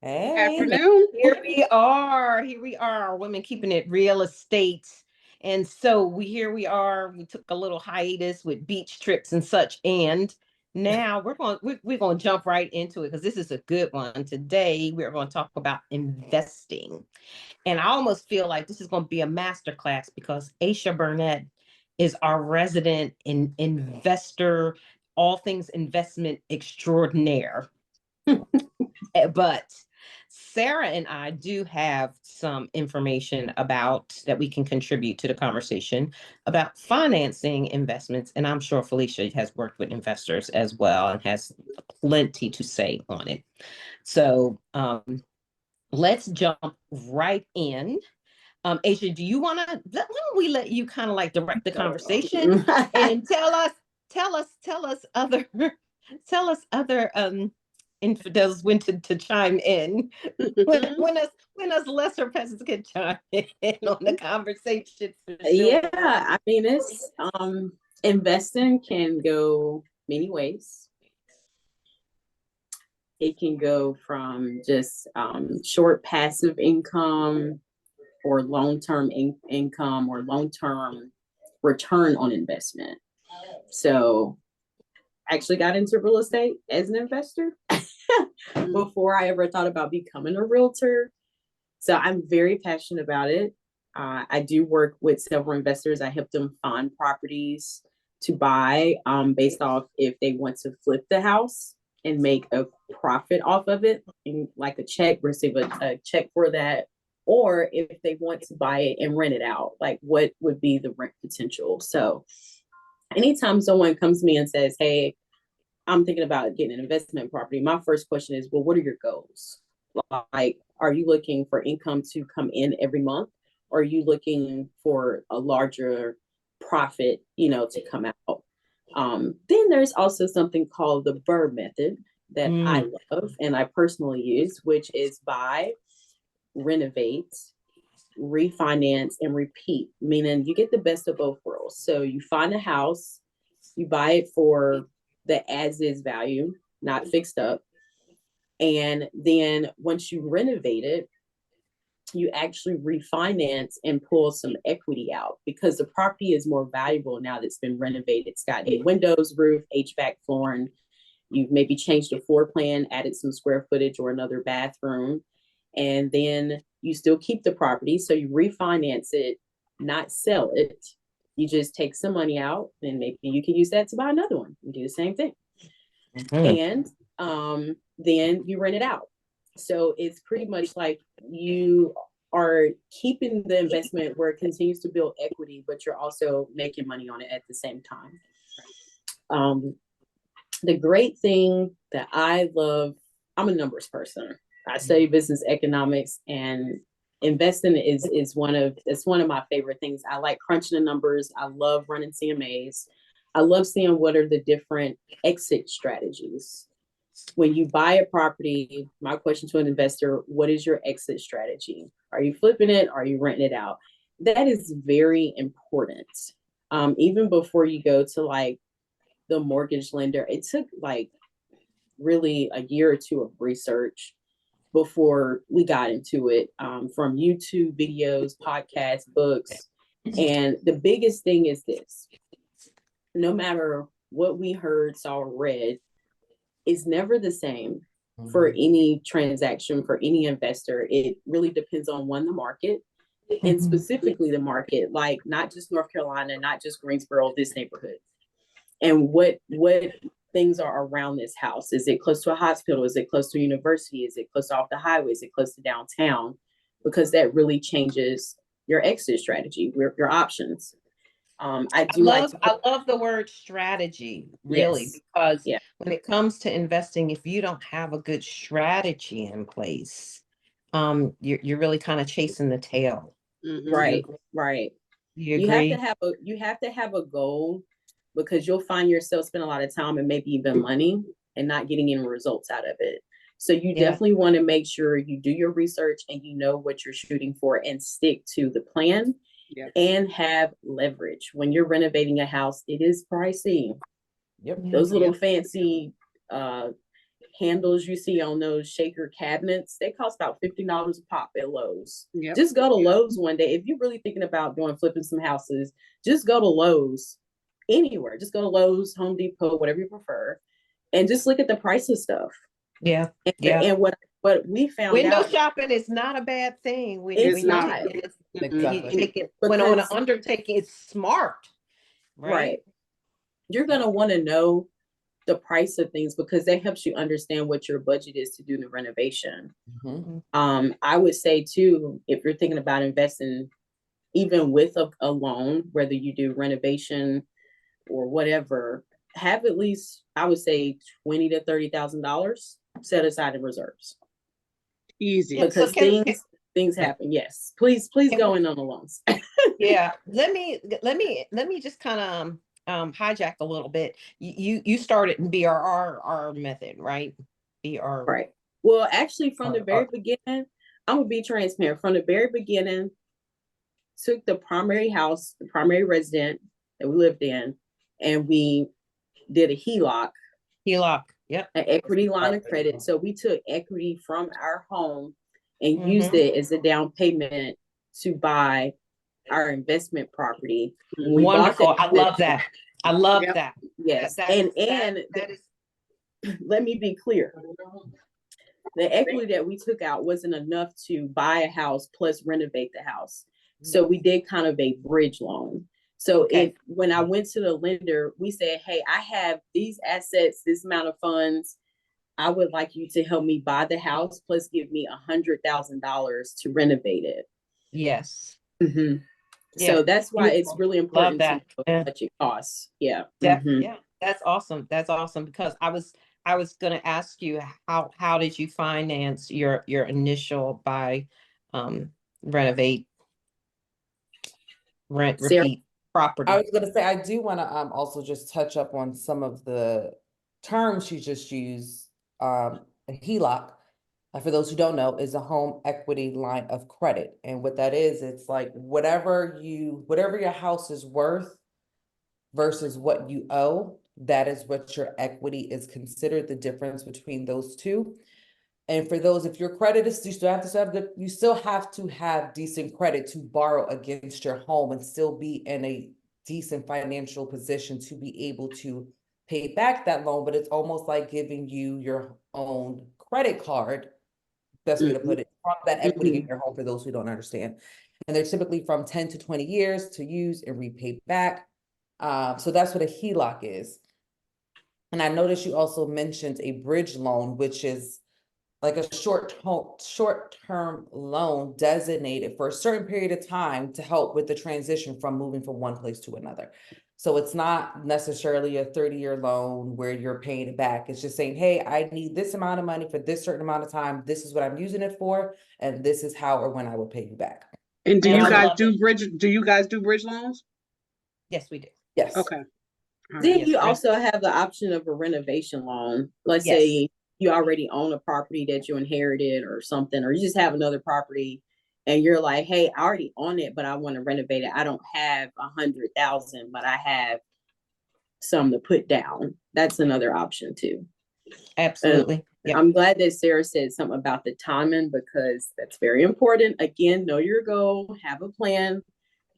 Hey, Afternoon. here we are. Here we are, women keeping it real estate. And so here we are. We took a little hiatus with beach trips and such. And now we're going to jump right into it because this is a good one. Today we're going to talk about investing. And I almost feel like this is going to be a masterclass because Aisha Burnett is our resident investor, all things investment extraordinaire. But Sarah and I do have some information about that we can contribute to the conversation about financing investments. And I'm sure Felicia has worked with investors as well and has plenty to say on it. So let's jump right in. Asia, do you want to, why don't we let you kind of like direct the conversation and tell us other, tell us other infidels when to chime in when us lesser peasants can chime in on the conversation for sure. Yeah, I mean it's investing can go many ways. It can go from just short passive income or long-term income or long-term return on investment. So I actually got into real estate as an investor before I ever thought about becoming a realtor. So I'm very passionate about it. I do work with several investors. I help them find properties to buy based off if they want to flip the house and make a profit off of it, and like a check, receive a check for that, or if they want to buy it and rent it out, like what would be the rent potential. So anytime someone comes to me and says, hey, I'm thinking about getting an investment property, my first question is, well, what are your goals? Like, are you looking for income to come in every month? Or are you looking for a larger profit, to come out? Then there's also something called the BRRRR method that I love and I personally use, which is buy, renovate, refinance, and repeat, meaning you get the best of both worlds. So you find a house, you buy it for the as is value, not fixed up. And then once you renovate it, you actually refinance and pull some equity out because the property is more valuable now that's been renovated. It's got new windows, roof, HVAC, flooring. You've maybe changed the floor plan, added some square footage or another bathroom. And then you still keep the property. So you refinance it, not sell it. You just take some money out and maybe you can use that to buy another one and do the same thing. And then you rent it out. So it's pretty much like you are keeping the investment where it continues to build equity, but you're also making money on it at the same time. The great thing that I love, I'm a numbers person. I study business economics, and investing is one of my favorite things. I like crunching the numbers. I love running CMAs. I love seeing what are the different exit strategies. When you buy a property, my question to an investor, what is your exit strategy? Are you flipping it? Are you renting it out? That is very important. Even before you go to like the mortgage lender, it took like really a year or two of research before we got into it, from YouTube videos, podcasts, books. And the biggest thing is this: no matter what we heard, saw, or read, is never the same for any transaction, for any investor. It really depends on the market, and specifically the market, like not just North Carolina, not just Greensboro, this neighborhood, and what things are around this house. Is it close to a hospital? Is it close to a university? Is it close to off the highway? Is it close to downtown? Because that really changes your exit strategy, your options. I love the word strategy, really, yes, because yeah, when it comes to investing, if you don't have a good strategy in place, you're really kind of chasing the tail. right, right. You You have to agree? have a goal, because you'll find yourself spending a lot of time and maybe even money and not getting any results out of it. So you Yeah. definitely want to make sure you do your research and you know what you're shooting for and stick to the plan. Yep. And have leverage. When you're renovating a house, it is pricey. Yep. Those little fancy handles you see on those shaker cabinets, they cost about $50 a pop at Lowe's. Yep. Just go to Lowe's one day. If you're really thinking about flipping some houses, just go to Lowe's anywhere. Just go to Lowe's, Home Depot, whatever you prefer, and just look at the price of stuff. Yeah. And, Yeah. and what we found Window out, shopping is not a bad thing. It's not. Exactly. When on an Because- undertaking, it's smart. right? You're gonna want to know the price of things because that helps you understand what your budget is to do the renovation. Mhm. I would say too, if you're thinking about investing, even with a loan, whether you do renovation or whatever, have at least, I would say, $20,000 to $30,000 set aside in reserves. Easy. Yeah. Because So things happen. Yes, please go in on the loans. Yeah, let me just kind of hijack a little bit. You started in BRR method, right? BR. Right. Well, actually, from the very Or- beginning, I'm gonna be transparent. From the very beginning, took the primary house, the primary resident that we lived in, and we did a HELOC, HELOC. Yep. an equity line of credit. So we took equity from our home and Mhm. used it as a down payment to buy our investment property. When we bought Wonderful. I love that. I love Yep. that. Yes, That and is- that is let me be clear. The equity that we took out wasn't enough to buy a house plus renovate the house. So we did kind of a bridge loan. So Okay. when I went to the lender, we said, hey, I have these assets, this amount of funds. I would like you to help me buy the house, plus give me $100,000 to renovate it. yes. Mhm. Yeah. So that's why it's Beautiful. really important to that. know Yeah. how much it costs. Yeah. Yeah, that's awesome. That's awesome because I was going to ask you how did you finance your initial buy, renovate, rent, Sarah? repeat property? I was gonna say, I do wanna also just touch up on some of the terms you just used. A HELOC, for those who don't know, is a home equity line of credit. And what that is, it's like whatever your house is worth versus what you owe, that is what your equity is considered, the difference between those two. And for those, if your credit is, you still have to have decent credit to borrow against your home and still be in a decent financial position to be able to pay back that loan. But it's almost like giving you your own credit card, best way to put it, from that equity in your home, for those who don't understand. And they're typically from 10 to 20 years to use and repay back. So that's what a HELOC is. And I noticed you also mentioned a bridge loan, which is like a short-term loan designated for a certain period of time to help with the transition from moving from one place to another. So it's not necessarily a 30-year loan where you're paying it back. It's just saying, hey, I need this amount of money for this certain amount of time. This is what I'm using it for, and this is how or when I will pay you back. And do And you I guys love do it. bridge? Do you guys do bridge loans? Yes, we do. Yes. Okay. All Then right. Yes, you right. also have the option of a renovation loan. Let's Yes. say you already own a property that you inherited or something, or you just have another property and you're like, hey, I already own it, but I want to renovate it. I don't have 100,000, but I have some to put down. That's another option too. Absolutely. Yeah. I'm glad that Sarah said something about the timing because that's very important. Again, know your goal, have a plan,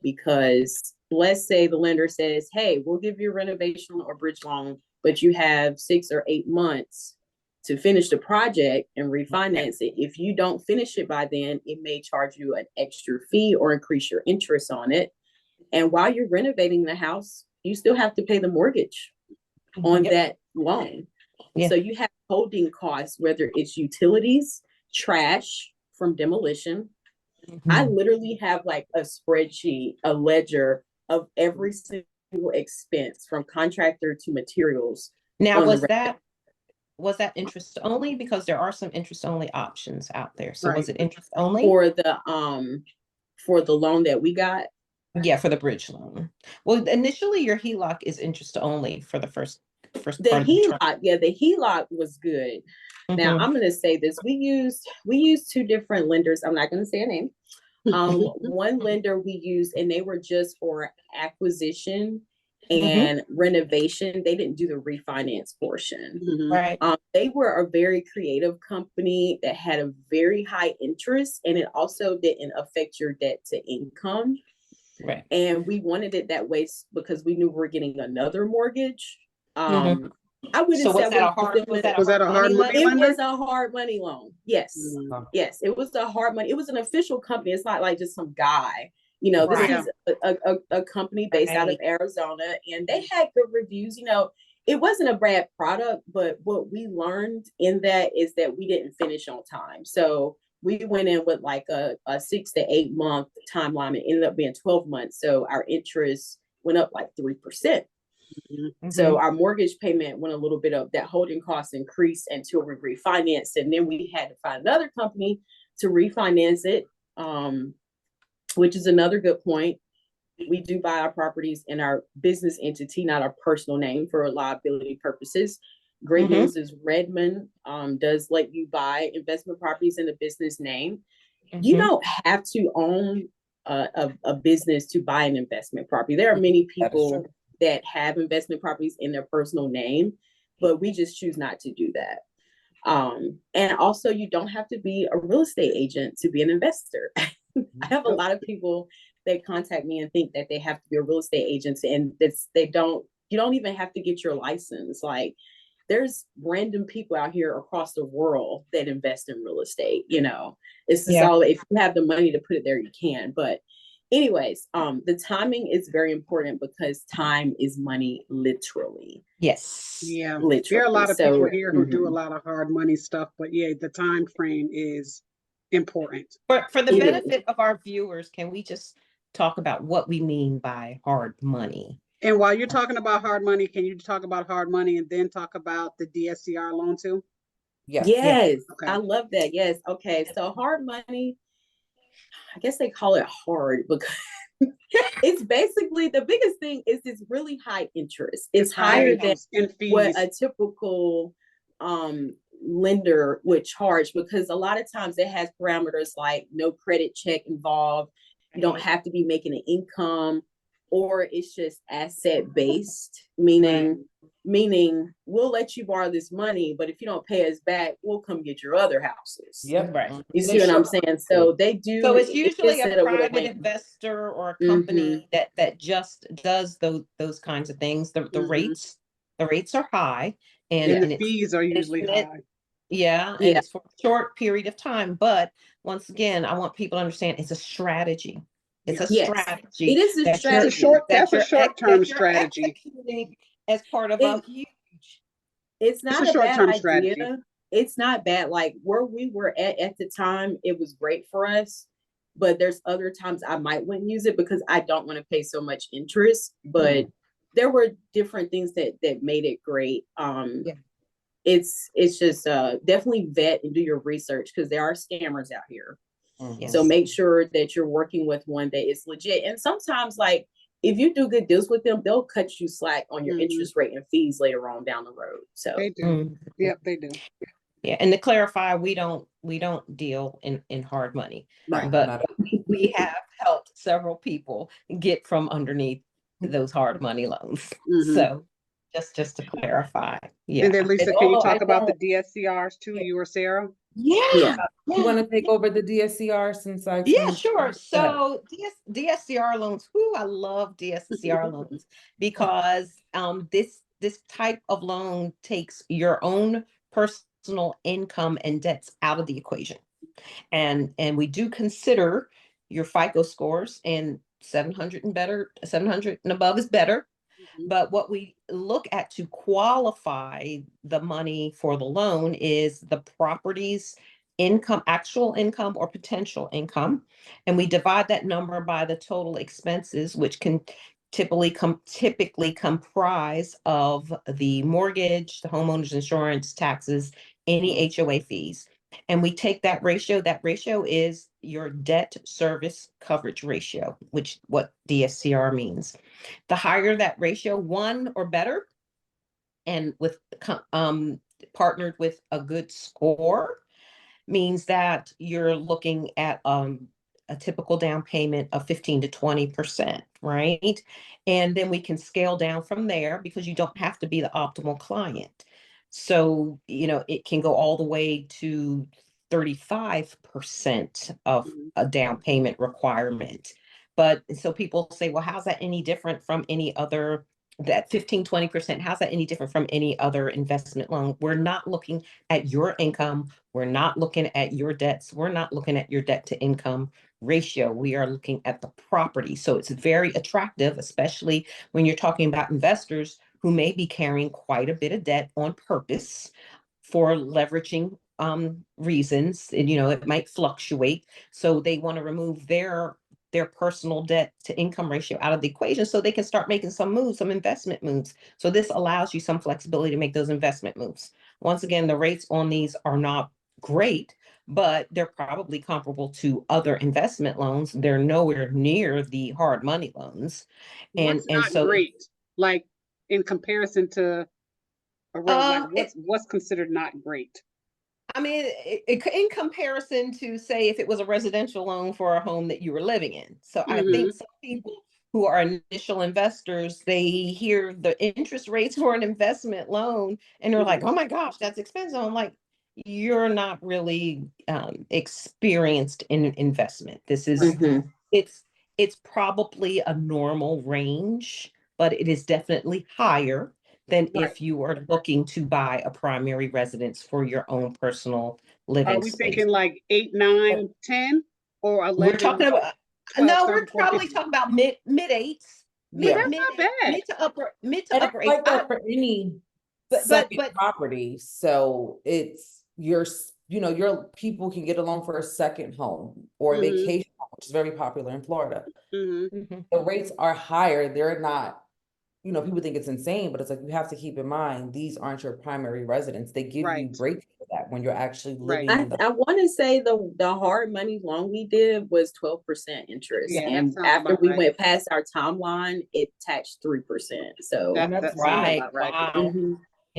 because let's say the lender says, hey, we'll give you a renovation or bridge loan, but you have 6 or 8 months to finish the project and refinance it. If you don't finish it by then, it may charge you an extra fee or increase your interest on it. And while you're renovating the house, you still have to pay the mortgage on Yep. that loan. Yeah. So you have holding costs, whether it's utilities, trash from demolition. I literally have like a spreadsheet, a ledger of every single expense from contractor to materials. Now, on was the that interest only? Because there are some interest only options out there. So was Right. it interest only? for the loan that we got. Yeah, for the bridge loan. Well, initially your HELOC is interest only for the first The part of the term. HELOC, yeah, the HELOC was good. Now Mhm. I'm gonna say this. We used 2 different lenders. I'm not gonna say a name. One lender we used, and they were just for acquisition and renovation. They didn't do the refinance portion. Mhm. Right. They were a very creative company that had a very high interest, and it also didn't affect your debt to income. Right. And we wanted it that way because we knew we were getting another mortgage. Mhm. I wouldn't So say was that a hard, was that a Was that hard a hard money money lender? it lender? was a hard money loan. Yes. Mhm. Yes. It was a hard money. It was an official company. It's not like just some guy. You know, this Right. is a company based out of Right. Arizona, and they had good reviews. You know, it wasn't a bad product, but what we learned in that is that we didn't finish on time. So we went in with like a 6 to 8 month timeline. It ended up being 12 months. So our interest went up like 3%. So our mortgage payment went a little bit up. That holding cost increased until we refinanced, and then we had to find another company to refinance it, which is another good point. We do buy our properties in our business entity, not our personal name, for liability purposes. Great news is Redmond does let you buy investment properties in a business name. You don't have to own a business to buy an investment property. There are many people that have investment properties in their personal name, but we just choose not to do that. And also, you don't have to be a real estate agent to be an investor. I have a lot of people that contact me and think that they have to be a real estate agent, and you don't even have to get your license. Like, there's random people out here across the world that invest in real estate. You know, it's just all, if you have the money to put it there, you can. But anyways, the timing is very important because time is money, literally. Yes. Yeah. Literally. There are a lot of So, people here who do a lot of hard money stuff, but yeah, the time frame is important. For the It is. benefit of our viewers, can we just talk about what we mean by hard money? And while you're talking about hard money, can you talk about hard money and then talk about the DSCR loan too? Yes. Okay. I love that. Yes. Okay. So hard money, I guess they call it hard because it's basically, the biggest thing is it's really high interest. It's higher than in fees. what a typical lender would charge, because a lot of times it has parameters like no credit check involved. You don't have to be making an income, or it's just asset based, meaning we'll let you borrow this money, but if you don't pay us back, we'll come get your other houses. Yep. Right. You see what I'm saying? So they do. So it's usually a set up with private link. investor or a company that just does those kinds of things. The rates are high, And the it's fees are usually high. yeah, and it's for a short period of time. But once again, I want people to understand it's a strategy. It's a Yes, strategy. it is a that you're- strategy. That's a short-term that you're strategy. executing as part of a huge. It's not a bad short-term idea. strategy. It's not bad. Like where we were at the time, it was great for us. But there's other times I might wouldn't use it because I don't want to pay so much interest. But there were different things that made it great. It's just definitely vet and do your research, because there are scammers out here. Yes. So make sure that you're working with one that is legit. And sometimes, like, if you do good deals with them, they'll cut you slack on your interest rate and fees later on down the road. So They do. Yep, they do. Yeah, and to clarify, we don't deal in hard money, Right. but we have helped several people get from underneath those hard money loans. So just to clarify, And then Lisa, can you although talk I about the don't- DSCRs too, you or Sarah? yeah. You want to take over the DSCR since I Yeah, explained? sure. So DSCR loans, I love DSCR loans because this type of loan takes your own personal income and debts out of the equation. And we do consider your FICO scores, and 700 and better, 700 and above is better. But what we look at to qualify the money for the loan is the property's income, actual income or potential income. And we divide that number by the total expenses, which can typically comprise of the mortgage, the homeowner's insurance, taxes, any HOA fees. And we take that ratio. That ratio is your debt service coverage ratio, which what DSCR means. The higher that ratio, 1 or better, and with partnered with a good score, means that you're looking at a typical down payment of 15 to 20%, right? And then we can scale down from there because you don't have to be the optimal client. So, it can go all the way to 35% of a down payment requirement. But so people say, well, how's that any different from any other, that 15-20%, how's that any different from any other investment loan? We're not looking at your income. We're not looking at your debts. We're not looking at your debt to income ratio. We are looking at the property. So it's very attractive, especially when you're talking about investors who may be carrying quite a bit of debt on purpose for leveraging reasons. And, it might fluctuate. So they want to remove their personal debt to income ratio out of the equation so they can start making some moves, some investment moves. So this allows you some flexibility to make those investment moves. Once again, the rates on these are not great, but they're probably comparable to other investment loans. They're nowhere near the hard money loans. What's And not so great? Like in comparison to a real, like it, what's considered not great? I mean, in comparison to, say, if it was a residential loan for a home that you were living in. So I think some people who are initial investors, they hear the interest rates for an investment loan and they're like, oh my gosh, that's expensive. I'm like, you're not really experienced in investment. This is, it's probably a normal range, but it is definitely higher than Right. if you are looking to buy a primary residence for your own personal Are living we space. thinking like 8, 9, 10, or 11? We're talking about 12, no, 13, we're 14, probably 15? talking about mid eights, But that's not bad. mid to upper And eights. it's like that for any second property. So it's your people can get a loan for a second home or a vacation home, which is very popular in Florida. The rates are higher. They're not, people think it's insane, but it's like, you have to keep in mind, these aren't your primary residence. They give you rates for that when you're actually living in I want to say the hard money loan we did was 12% interest. Yeah, and after we went past our timeline, it taxed 3%. So that's right. about right. Wow.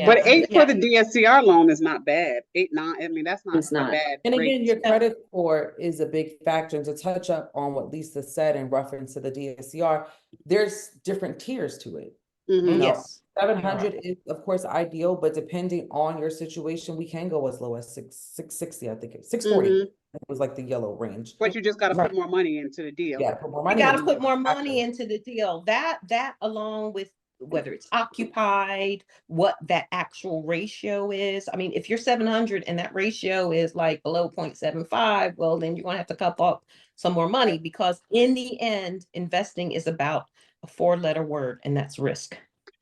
But 8 for the DSCR loan is not bad. 8, 9. I mean, that's not It's not. a bad. And again, rate. your credit score is a big factor. And to touch up on what Lisa said in reference to the DSCR, there's different tiers to it. Yes. 700 is of course ideal, but depending on your situation, we can go as low as 660, I think 640. It was like the yellow range. But you just got to put more money into the deal. Yeah, put more You money. got to put more money into the deal. That along with whether it's occupied, what that actual ratio is. I mean, if you're 700 and that ratio is like below 0.75, well, then you're going to have to cup up some more money, because in the end, investing is about a 4-letter word, and that's risk.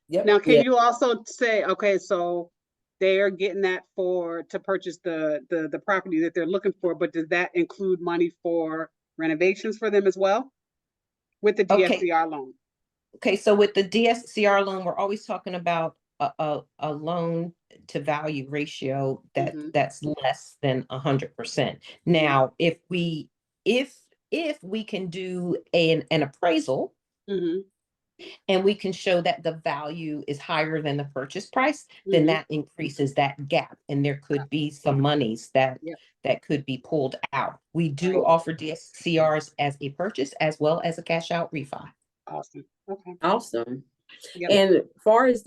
Yep. Now, can you also say, okay, so they're getting that to purchase the property that they're looking for, but does that include money for renovations for them as well with the DSCR loan? Okay, so with the DSCR loan, we're always talking about a loan to value ratio that's less than 100%. Now, if we can do an appraisal, and we can show that the value is higher than the purchase price, then that increases that gap, and there could be some monies that could be pulled out. We do offer DSCRs as a purchase as well as a cash out refi. Awesome. Okay. Awesome. And as far as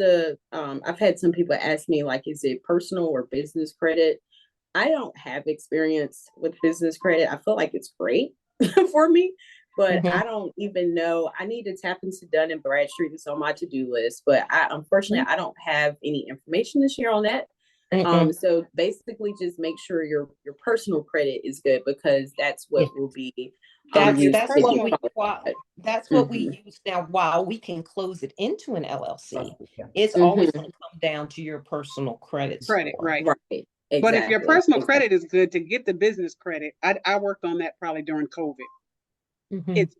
I've had some people ask me, like, is it personal or business credit? I don't have experience with business credit. I feel like it's great for me, but I don't even know. I need to tap into Dun & Bradstreet. It's on my to-do list, but unfortunately, I don't have any information to share on that. So basically just make sure your personal credit is good, because that's what will be that's what we use now. While we can close it into an LLC, it's always going to come down to your personal credit score. Right. Exactly. But if your personal credit is good, to get the business credit, I worked on that probably during COVID. It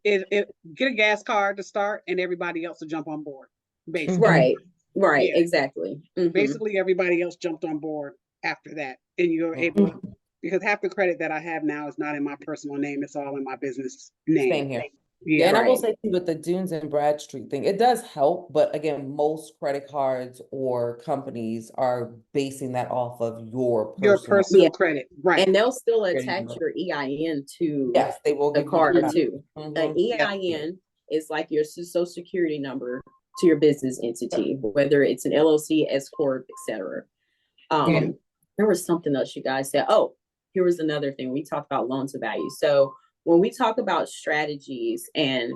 get a gas card to start, and everybody else will jump on board. Basically. Right. Exactly. Basically, everybody else jumped on board after that, and you're able because half the credit that I have now is not in my personal name; it's all in my business name. Same here. Yeah, and I will Right. say too, with the Dunes and Bradstreet thing, it does help, but again, most credit cards or companies are basing that off of your Your personal personal credit, right? And they'll still credit attach number. your EIN to Yes, they will the give you card that. too. An Mhm. Yep. EIN is like your social security number to your business entity, whether it's an LLC, S corp, etc. Yeah. There was something else you guys said. Oh, here was another thing. We talked about loan to value. So when we talk about strategies and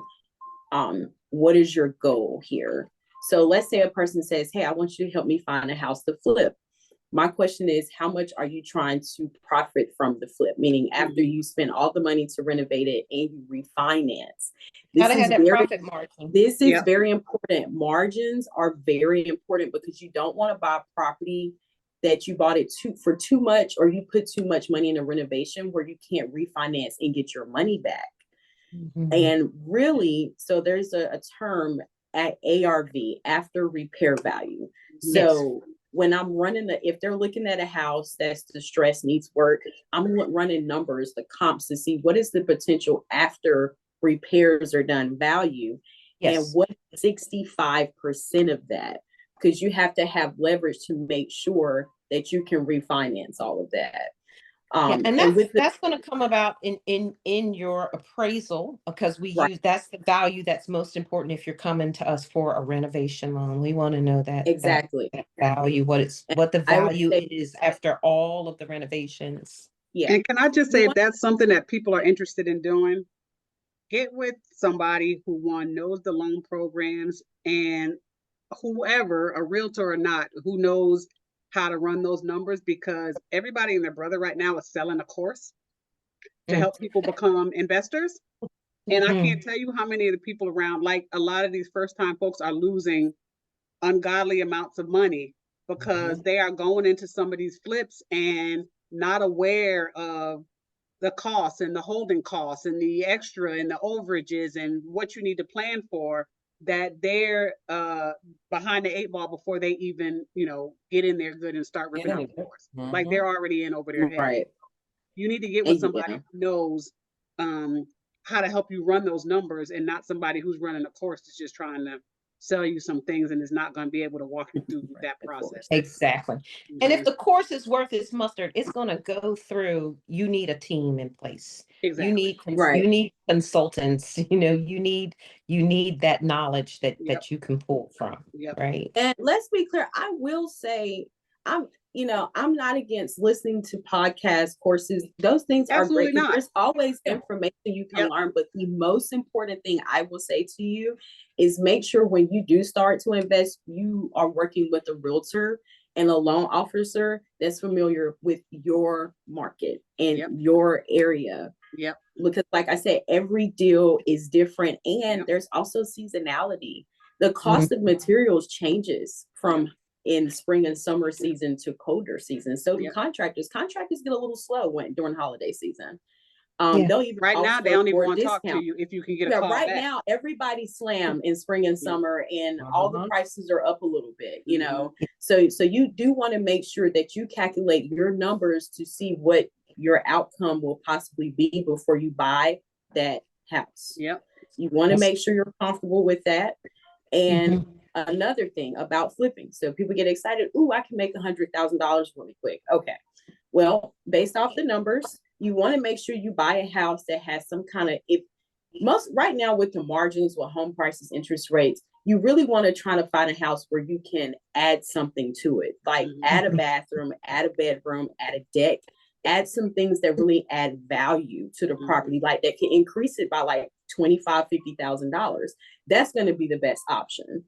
what is your goal here? So let's say a person says, hey, I want you to help me find a house to flip. My question is, how much are you trying to profit from the flip? Meaning after you spend all the money to renovate it and you refinance. Gotta have that profit margin. This is Yep. very important. Margins are very important because you don't want to buy property that you bought it for too much, or you put too much money in a renovation where you can't refinance and get your money back. And really, so there's a term at ARV, after repair value. So when I'm running if they're looking at a house that's distressed, needs work, I'm running numbers, the comps, to see what is the potential after repairs are done value. And what 65% of that, because you have to have leverage to make sure that you can refinance all of that. And that's going to come about in your appraisal, because we use that's the value that's most important if you're coming to us for a renovation loan. We want to know that exactly that value, what the value is after all of the renovations. Yeah. And can I just say, if that's something that people are interested in doing, get with somebody who knows the loan programs, and whoever, a realtor or not, who knows how to run those numbers, because everybody and their brother right now is selling a course to help people become investors. And I can't tell you how many of the people around, like a lot of these first time folks, are losing ungodly amounts of money because they are going into some of these flips and not aware of the costs and the holding costs and the extra and the overages and what you need to plan for, that they're behind the eight ball before they even, get in there good and start ripping out the course. Like they're already in over their head. Right. You need to get with somebody who knows how to help you run those numbers, and not somebody who's running a course that's just trying to sell you some things and is not going to be able to walk you through that process. Exactly. And if the course is worth its mustard, it's going to go through. You need a team in place. Exactly. You need consultants. You need that knowledge that you can pull from. Right. And let's be clear. I will say, I'm not against listening to podcasts, courses. Those things Absolutely are great. Not. There's always information you can learn. But the most important thing I will say to you is make sure when you do start to invest, you are working with a realtor and a loan officer that's familiar with your market and your area. Yep. Because like I said, every deal is different, and there's also seasonality. The cost of materials changes from in spring and summer season to colder season. So do contractors get a little slow during holiday season. They'll even right now they don't even want to talk to you if you can get a call right back. Now everybody slam in spring and summer, and all the prices are up a little bit, so you do want to make sure that you calculate your numbers to see what your outcome will possibly be before you buy that house. You want to make sure you're comfortable with that. And another thing about flipping, so people get excited, ooh, I can make $100,000 really quick. Okay, well, based off the numbers, you want to make sure you buy a house that has some kind of, right now with the margins, with home prices, interest rates, you really want to try to find a house where you can add something to it, like add a bathroom, add a bedroom, add a deck, add some things that really add value to the property, like that can increase it by like $25,000-$50,000. That's going to be the best option.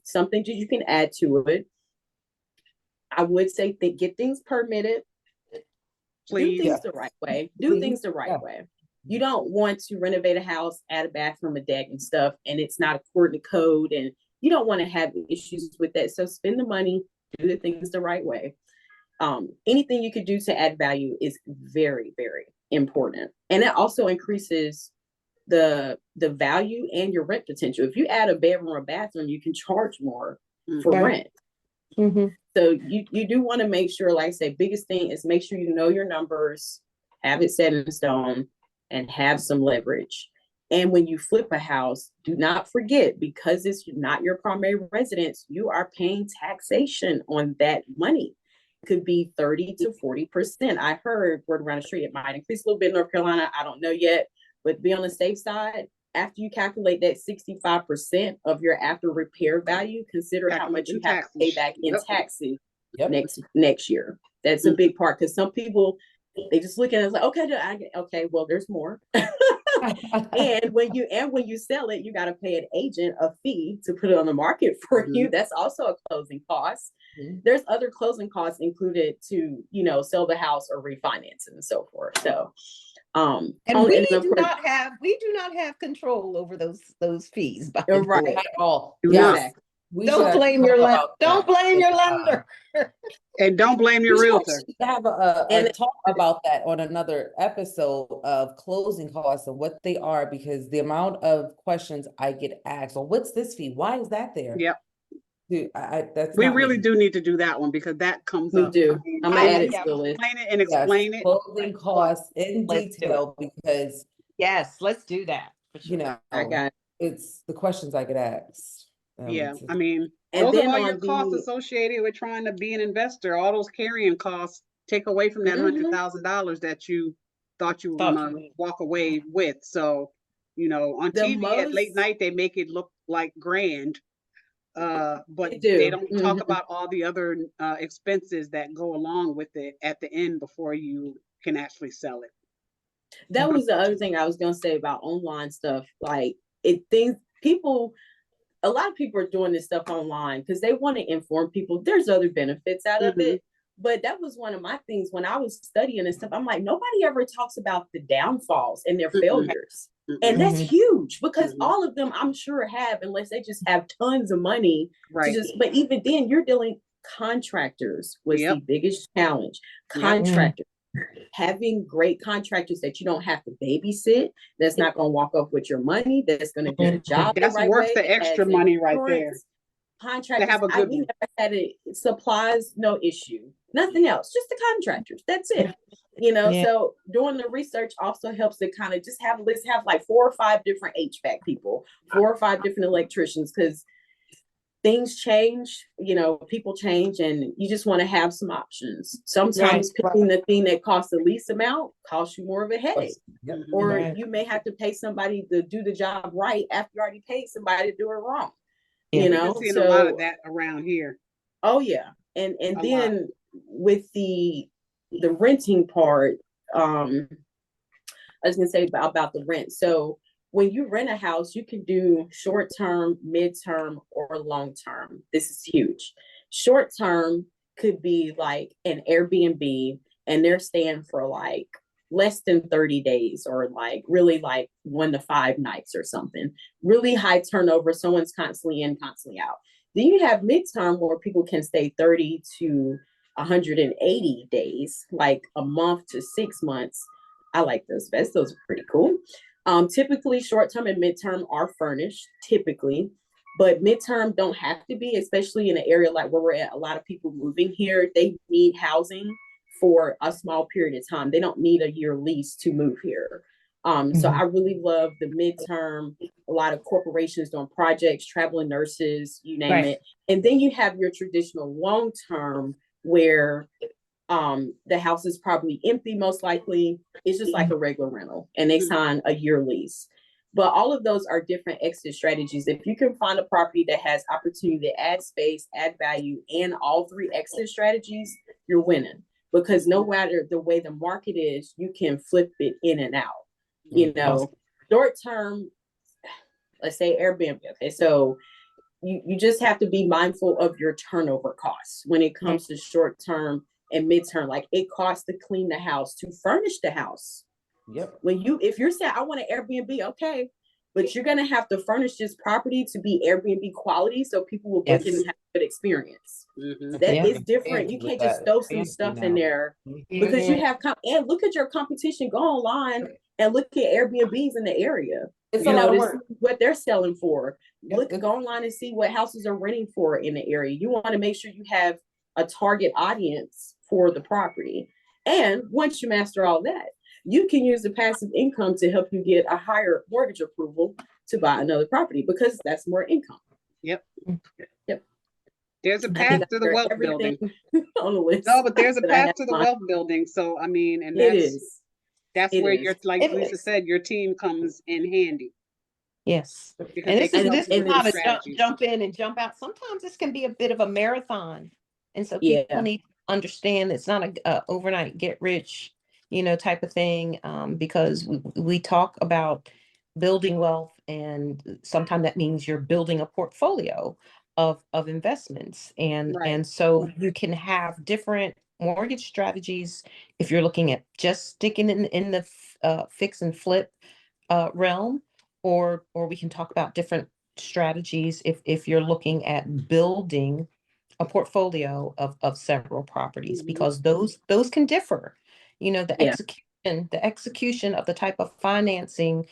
Something that you can add to it. I would say get things permitted. Please. Do things the right way. Things the right way. You don't want to renovate a house, add a bathroom, a deck, and stuff, and it's not according to code, and you don't want to have issues with that. So spend the money, do the things the right way. Anything you could do to add value is very, very important, and it also increases the value and your rent potential. If you add a bedroom or a bathroom, you can charge more for rent. So you do want to make sure, like I say, biggest thing is make sure you know your numbers, have it set in stone, and have some leverage. And when you flip a house, do not forget, because it's not your primary residence, you are paying taxation on that money. Could be 30 to 40%. I heard word around the street, it might increase a little bit in North Carolina. I don't know yet, but be on the safe side. After you calculate that 65% of your after repair value, consider how much you have to pay back in taxes next year. That's a big part, because some people, they just look at it like, okay, well, there's more. And when you sell it, you got to pay an agent a fee to put it on the market for you. That's also a closing cost. There's other closing costs included to, sell the house or refinance it and so forth. So, and we do not have control over those fees. By the way. At all. Exactly. Don't blame your lender. Don't blame your lender. And don't blame your realtor. Have a talk about that on another episode of closing costs and what they are, because the amount of questions I get asked, well, what's this fee? Why is that there? Yep. Dude, we really do need to do that one, because that comes up. We do. I'm gonna add it to the list. Explain it and explain it. Closing costs in detail, because yes, let's do that. Sure. I got it's the questions I get asked. Yeah, I mean, and those then are all your costs associated with trying to be an investor. All those carrying costs take away from that $100,000 that you thought you were gonna walk away with. So, on TV at late night, they make it look like grand, but they don't talk about all the other expenses that go along with it at the end before you can actually sell it. That was the other thing I was gonna say about online stuff. Like a lot of people are doing this stuff online because they want to inform people. There's other benefits out of it. But that was one of my things when I was studying and stuff. I'm like, nobody ever talks about the downfalls and their failures. And that's huge, because all of them, I'm sure, have, unless they just have tons of money. Right. But even then, you're dealing contractors was the biggest challenge. Contractors. Having great contractors that you don't have to babysit, that's not going to walk off with your money, that's going to do the job. That's worth the extra money right there. Contractors, have a good we never had it. Supplies, no issue. Nothing else, just the contractors. That's it. So doing the research also helps to kind of just have like 4 or 5 different HVAC people, 4 or 5 different electricians, because things change, people change, and you just want to have some options. Sometimes picking the thing that costs the least amount costs you more of a headache. Or you may have to pay somebody to do the job right after you already paid somebody to do it wrong. We've been seeing a lot of that around here. Oh yeah. And then with the renting part, I was gonna say about the rent. So when you rent a house, you can do short-term, mid-term, or long-term. This is huge. Short-term could be like an Airbnb, and they're staying for like less than 30 days, or like really like 1 to 5 nights or something. Really high turnover. Someone's constantly in, constantly out. Then you have mid-term, where people can stay 30 to 180 days, like a month to 6 months. I like those best. Those are pretty cool. Typically short-term and mid-term are furnished, typically, but mid-term don't have to be, especially in an area like where we're at. A lot of people moving here, they need housing for a small period of time. They don't need a year lease to move here. So I really love the mid-term. A lot of corporations doing projects, traveling nurses, you name it. And then you have your traditional long-term, where the house is probably empty, most likely. It's just like a regular rental, and they sign a year lease. But all of those are different exit strategies. If you can find a property that has opportunity to add space, add value, and all 3 exit strategies, you're winning. Because no matter the way the market is, you can flip it in and out. Short term, let's say Airbnb. Okay, so you just have to be mindful of your turnover costs when it comes to short term and midterm. Like, it costs to clean the house, to furnish the house. If you're saying I want an Airbnb, okay, but you're gonna have to furnish this property to be Airbnb quality, so people will book it and have a good experience. That is different. You can't just throw some stuff in there, because you have and look at your competition. Go online and look at Airbnbs in the area. What they're selling for. Go online and see what houses are renting for in the area. You want to make sure you have a target audience for the property. And once you master all that, you can use the passive income to help you get a higher mortgage approval to buy another property because that's more income. Yep. Yep. There's a I path think to the I wealth shared building. everything on the list. No, but there's a that I path have to the on. wealth building. So I mean, and It is. that's It where is. you're, like It Lisa is. said, your team comes in handy Yes. because And they this can is help this you is with not those a strategies. jump in and jump out. Sometimes this can be a bit of a marathon. And so people Yeah. need to understand it's not a overnight get rich, type of thing. Because we talk about building wealth, and sometimes that means you're building a portfolio of investments. Right. And so you can have different mortgage strategies if you're looking at just sticking in the fix and flip realm, or we can talk about different strategies if you're looking at building a portfolio of several properties, Mhm. because those can differ. The Yeah. execution of the type of financing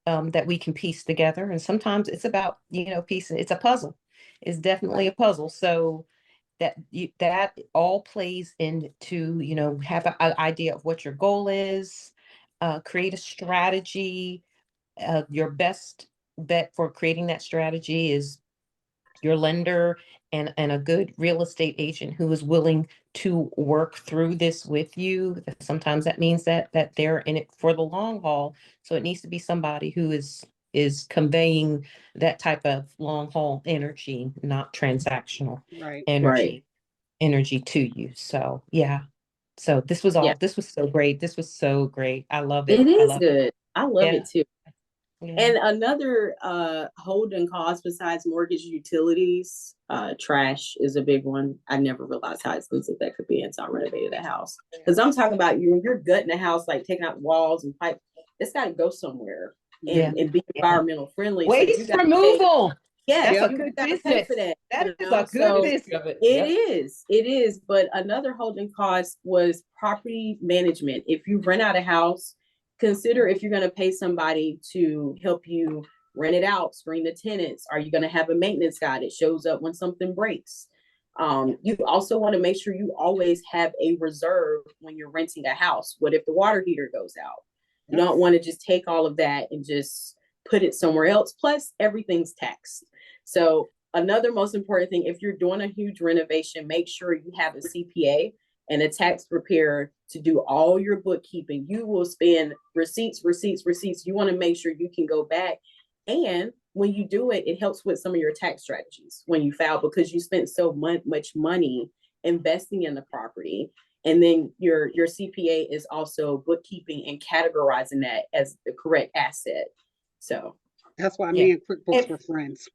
that we can piece together, and sometimes it's about piecing. It's a puzzle. It's definitely a puzzle. So that all plays into have an idea of what your goal is, create a strategy. Your best bet for creating that strategy is your lender and a good real estate agent who is willing to work through this with you. Sometimes that means that they're in it for the long haul. So it needs to be somebody who is conveying that type of long haul energy, not transactional Right. energy to you. So yeah. So this was Yeah. so great. This was so great. I love it. It I is love good. I love Yeah. it too. Yeah. And another holding cost besides mortgage utilities, trash is a big one. I never realized how expensive that could be until I renovated a house. Because I'm talking about when you're gutting a house, like taking out walls and pipe, it's got to go somewhere and be environmental friendly. So you Waste got removal. yes, That's a you good got to pay business. for that. That you is know? a good So business. it is. But another holding cost was property management. If you rent out a house, consider if you're going to pay somebody to help you rent it out, screen the tenants. Are you going to have a maintenance guy that shows up when something breaks? You also want to make sure you always have a reserve when you're renting a house. What if the water heater goes out? You don't want to just take all of that and just put it somewhere else. Plus, everything's taxed. So another most important thing, if you're doing a huge renovation, make sure you have a CPA and a tax preparer to do all your bookkeeping. You will spend receipts. You want to make sure you can go back. And when you do it, it helps with some of your tax strategies when you file, because you spent so much money investing in the property. And then your CPA is also bookkeeping and categorizing that as the correct asset. So that's why Yeah. me and QuickBooks And- were friends.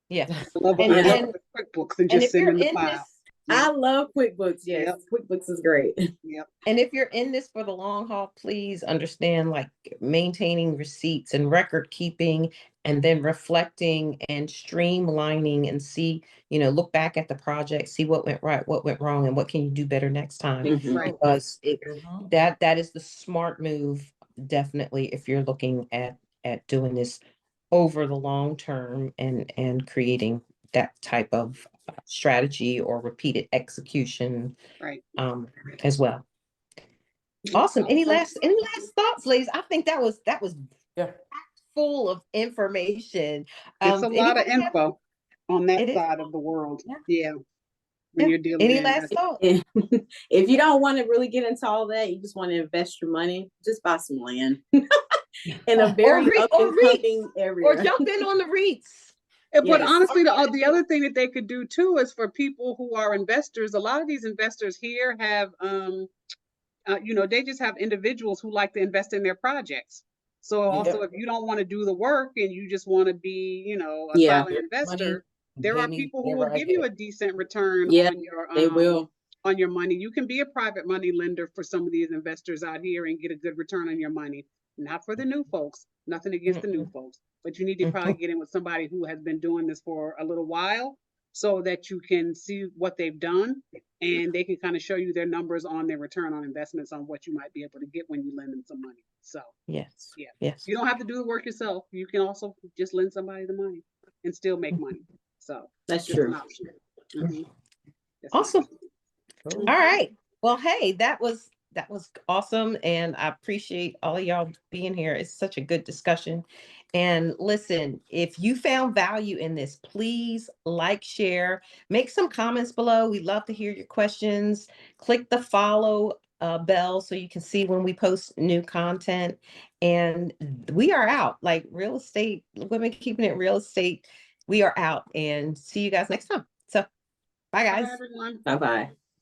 Yeah. I love And- I love and- the QuickBooks and And just if sitting you're in the in file. this, I love QuickBooks. Yes, Yep. QuickBooks is great. Yep. and if you're in this for the long haul, please understand, like, maintaining receipts and record keeping, and then reflecting and streamlining, and see, look back at the project, see what went right, what went wrong, and what can you do better next time. Mhm. Right. Because that is the smart move, definitely, if you're looking at doing this over the long term, and creating that type of strategy or repeated execution Right. as well. Awesome. Any last thoughts, ladies? I think that was Yeah. full of information. It's a lot of Anybody have- info on that It is. side of the world. Yeah. Yeah. When Yeah. you're dealing Any with last investment. thoughts? If you don't want to really get into all that, you just want to invest your money, just buy some land in a very up and coming area. Or jump in on the REITs. But Yes. honestly, the other thing that they could do too is for people who are investors. A lot of these investors here have, they just have individuals who like to invest in their projects. So also, if you don't want to do the work and you just want to be, a Yeah. silent investor, there pay are me people who whenever will I give get you it. a decent return Yeah, on your They will. on your money. You can be a private money lender for some of these investors out here and get a good return on your money. Not for the new folks, nothing against the new folks, but you need to probably get in with somebody who has been doing this for a little while so that you can see what they've done and they can kind of show you their numbers on their return on investments on what you might be able to get when you lend them some money. So Yes. Yeah. Yes. you don't have to do the work yourself. You can also just lend somebody the money and still make money. So That's just an true. option. Mhm. Just an Awesome. option. All right. Well, hey, that was That was awesome. And I appreciate all of y'all being here. It's such a good discussion. And listen, if you found value in this, please like, share, make some comments below. We'd love to hear your questions. Click the follow bell so you can see when we post new content. And we are out, like real estate, women keeping it real estate. We are out, and see you guys next time. So bye, Bye, guys. everyone. Bye-bye.